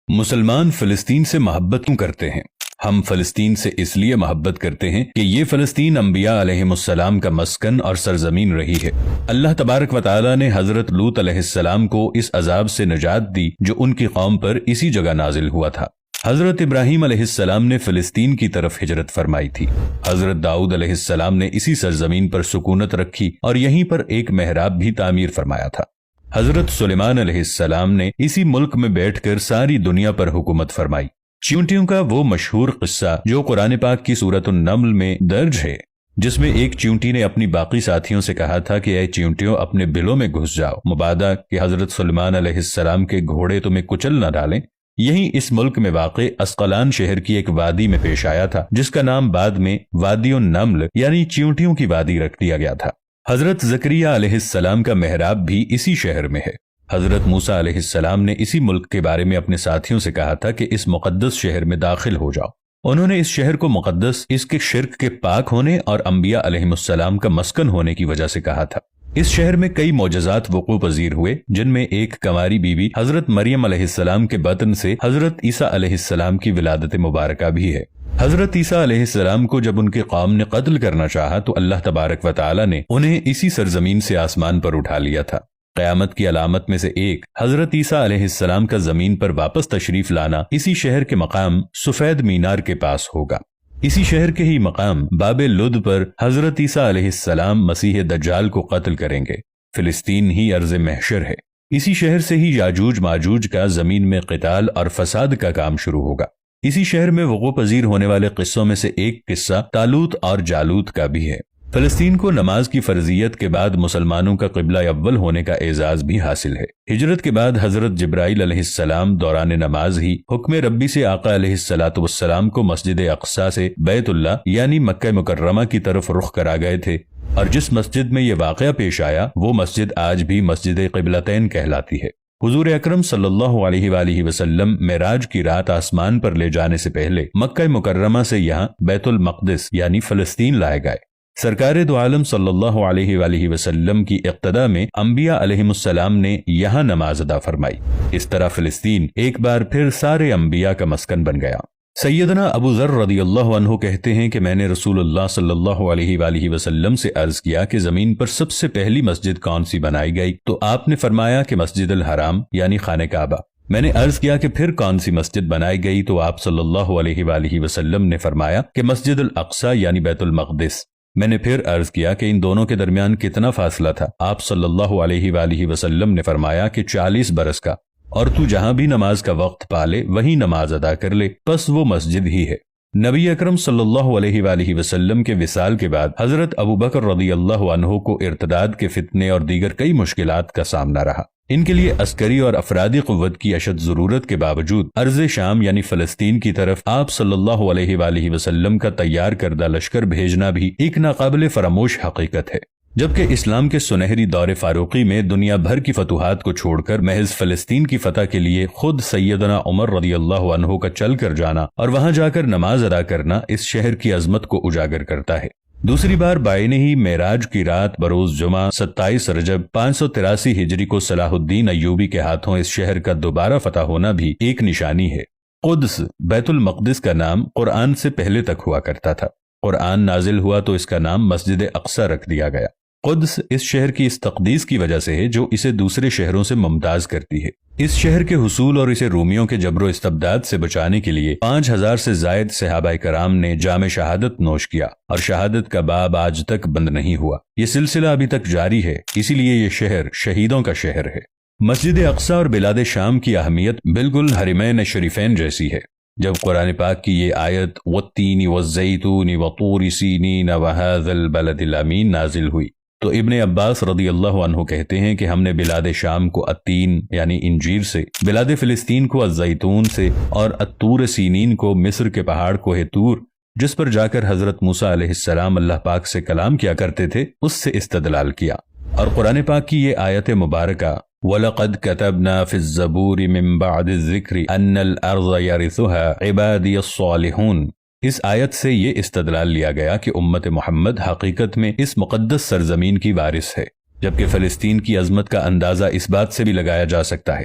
مسلمان فلسطین سے محبت کیوں کرتے ہیں؟ ہم فلسطین سے اس لیے محبت کرتے ہیں کہ یہ فلسطین انبیاء علیہم السلام کا مسکن اور سرزمین رہی ہے۔ اللہ تبارک و تعالی نے حضرت لوط علیہ السلام کو اس عذاب سے نجات دی جو ان کی قوم پر اسی جگہ نازل ہوا تھا۔ حضرت ابراہیم علیہ السلام نے فلسطین کی طرف ہجرت فرمائی تھی۔ حضرت داؤد علیہ السلام نے اسی سرزمین پر سکونت رکھی اور یہیں پر ایک محراب بھی تعمیر فرمایا تھا۔ حضرت سلیمان علیہ السلام نے اسی ملک میں بیٹھ کر ساری دنیا پر حکومت فرمائی۔ چیونٹیوں کا وہ مشہور قصہ جو قرآن پاک کی سورۃ النمل میں درج ہے، جس میں ایک چیونٹی نے اپنی باقی ساتھیوں سے کہا تھا کہ اے چیونٹیوں اپنے بلوں میں گھس جاؤ، مبادا کہ حضرت سلیمان علیہ السلام کے گھوڑے تمہیں کچل نہ ڈالیں۔ یہی اس ملک میں واقع اسقلان شہر کی ایک وادی میں پیش آیا تھا، جس کا نام بعد میں وادی النمل یعنی چیونٹیوں کی وادی رکھ دیا گیا تھا۔ حضرت زکریہ علیہ السلام کا محراب بھی اسی شہر میں ہے۔ حضرت موسیٰ علیہ السلام نے اسی ملک کے بارے میں اپنے ساتھیوں سے کہا تھا کہ اس مقدس شہر میں داخل ہو جاؤ۔ انہوں نے اس شہر کو مقدس اس کے شرک کے پاک ہونے اور انبیاء علیہم السلام کا مسکن ہونے کی وجہ سے کہا تھا۔ اس شہر میں کئی معجزات وقوع پذیر ہوئے، جن میں ایک کنواری بی بی حضرت مریم علیہ السلام کے بطن سے حضرت عیسیٰ علیہ السلام کی ولادت مبارکہ بھی ہے۔ حضرت عیسیٰ علیہ السلام کو جب ان کی قوم نے قتل کرنا چاہا تو اللہ تبارک و تعالی نے انہیں اسی سرزمین سے آسمان پر اٹھا لیا تھا۔ قیامت کی علامت میں سے ایک حضرت عیسیٰ علیہ السلام کا زمین پر واپس تشریف لانا اسی شہر کے مقام سفید مینار کے پاس ہوگا۔ اسی شہر کے ہی مقام باب لد پر حضرت عیسیٰ علیہ السلام مسیح دجال کو قتل کریں گے۔ فلسطین ہی ارض محشر ہے۔ اسی شہر سے ہی یاجوج ماجوج کا زمین میں قتال اور فساد کا کام شروع ہوگا۔ اسی شہر میں وقوع پذیر ہونے والے قصوں میں سے ایک قصہ طالوت اور جالوت کا بھی ہے۔ فلسطین کو نماز کی فرضیت کے بعد مسلمانوں کا قبلہ اول ہونے کا اعزاز بھی حاصل ہے۔ ہجرت کے بعد حضرت جبرائیل علیہ السلام دوران نماز ہی حکم ربی سے آقا علیہ السلام کو مسجد اقصی سے بیت اللہ یعنی مکہ مکرمہ کی طرف رخ کرا گئے تھے، اور جس مسجد میں یہ واقعہ پیش آیا وہ مسجد آج بھی مسجد قبلتین کہلاتی ہے۔ حضور اکرم صلی اللہ علیہ وآلہ وسلم معراج کی رات آسمان پر لے جانے سے پہلے مکہ مکرمہ سے یہاں بیت المقدس یعنی فلسطین لائے گئے۔ سرکار دو عالم صلی اللہ علیہ وآلہ وسلم کی اقتداء میں انبیاء علیہم السلام نے یہاں نماز ادا فرمائی۔ اس طرح فلسطین ایک بار پھر سارے انبیاء کا مسکن بن گیا۔ سیدنا ابو ذر رضی اللہ عنہ کہتے ہیں کہ میں نے رسول اللہ صلی اللہ علیہ وآلہ وسلم سے عرض کیا کہ زمین پر سب سے پہلی مسجد کون سی بنائی گئی؟ تو آپ نے فرمایا کہ مسجد الحرام یعنی خانہ کعبہ۔ میں نے عرض کیا کہ پھر کون سی مسجد بنائی گئی؟ تو آپ صلی اللہ علیہ وآلہ وسلم نے فرمایا کہ مسجد الاقصی یعنی بیت المقدس۔ میں نے پھر عرض کیا کہ ان دونوں کے درمیان کتنا فاصلہ تھا؟ آپ صلی اللہ علیہ وآلہ وسلم نے فرمایا کہ 40 برس کا، اور تو جہاں بھی نماز کا وقت پالے وہیں نماز ادا کر لے، پس وہ مسجد ہی ہے۔ نبی اکرم صلی اللہ علیہ وآلہ وسلم کے وصال کے بعد حضرت ابو بکر رضی اللہ عنہ کو ارتداد کے فتنے اور دیگر کئی مشکلات کا سامنا رہا۔ ان کے لیے عسکری اور افرادی قوت کی اشد ضرورت کے باوجود ارض شام یعنی فلسطین کی طرف آپ صلی اللہ علیہ وآلہ وسلم کا تیار کردہ لشکر بھیجنا بھی ایک ناقابل فراموش حقیقت ہے۔ جبکہ اسلام کے سنہری دور فاروقی میں دنیا بھر کی فتوحات کو چھوڑ کر محض فلسطین کی فتح کے لیے خود سیدنا عمر رضی اللہ عنہ کا چل کر جانا اور وہاں جا کر نماز ادا کرنا اس شہر کی عظمت کو اجاگر کرتا ہے۔ دوسری بار بعین ہی معراج کی رات بروز جمعہ 27 رجب 583 ہجری کو صلاح الدین ایوبی کے ہاتھوں اس شہر کا دوبارہ فتح ہونا بھی ایک نشانی ہے۔ قدس بیت المقدس کا نام قرآن سے پہلے تک ہوا کرتا تھا۔ قرآن نازل ہوا تو اس کا نام مسجد اقصی رکھ دیا گیا۔ قدس اس شہر کی اس تقدیس کی وجہ سے ہے جو اسے دوسرے شہروں سے ممتاز کرتی ہے۔ اس شہر کے حصول اور اسے رومیوں کے جبر و استبداد سے بچانے کے لیے 5000 سے زائد صحابہ کرام نے جام شہادت نوش کیا، اور شہادت کا باب آج تک بند نہیں ہوا۔ یہ سلسلہ ابھی تک جاری ہے، اسی لیے یہ شہر شہیدوں کا شہر ہے۔ مسجد اقصی اور بلاد شام کی اہمیت بالکل حرمین شریفین جیسی ہے۔ جب قرآن پاک کی یہ آیت والتین والزیتون وطور سینین وہذا البلد الامین نازل ہوئی تو ابن عباس رضی اللہ عنہ کہتے ہیں کہ ہم نے بلاد شام کو التین یعنی انجیر سے، بلاد فلسطین کو الزیتون سے، اور الطور سینین کو مصر کے پہاڑ کوہ طور جس پر جا کر حضرت موسیٰ علیہ السلام اللہ پاک سے کلام کیا کرتے تھے اس سے استدلال کیا۔ اور قرآن پاک کی یہ آیت مبارکہ وَلَقَدْ كَتَبْنَا فِي الزَّبُورِ مِن بَعْدِ الذِّكْرِ أَنَّ الْأَرْضَ يَرِثُهَا عِبَادِيَ الصَّالِحُونَ، اس آیت سے یہ استدلال لیا گیا کہ امت محمد حقیقت میں اس مقدس سرزمین کی وارث ہے، جبکہ فلسطین کی عظمت کا اندازہ اس بات سے بھی لگایا جا سکتا ہے